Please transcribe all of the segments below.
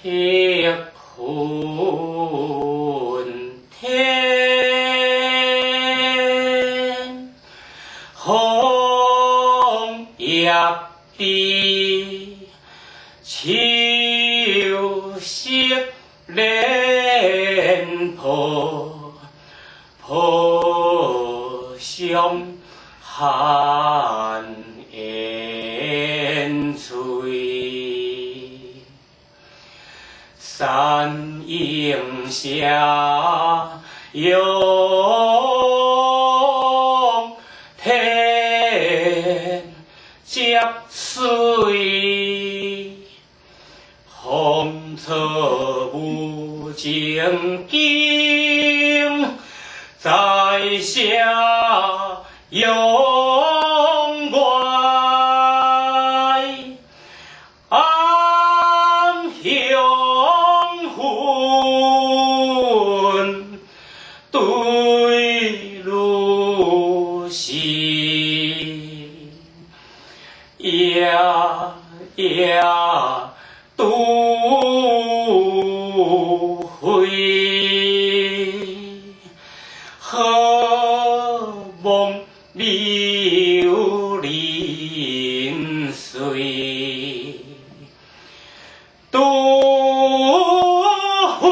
铁坤天，红叶地，秋色莲破，破上寒烟翠。山影下永天接水，红尘无情景，在下永怀安雄魂，对如是呀呀都会，何梦流连水，都会，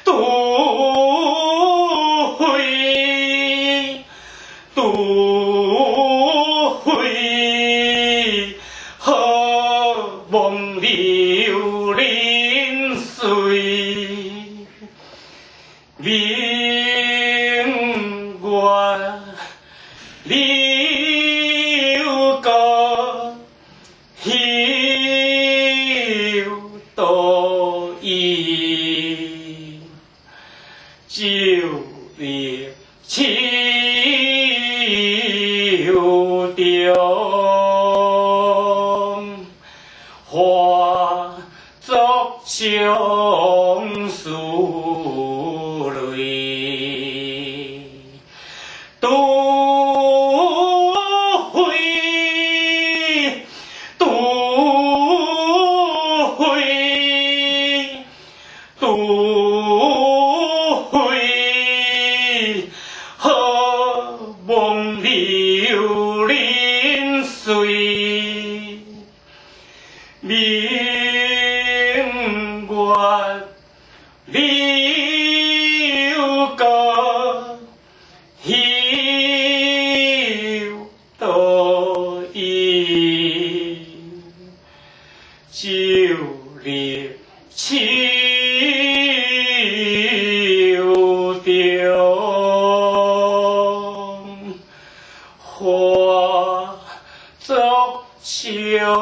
都会，都会，何梦流连水。明月流过休多意，就烈秋中，化作相思泪，都会，都会，都会，何梦流连水。明月流过休多意，就烈秋中，化作相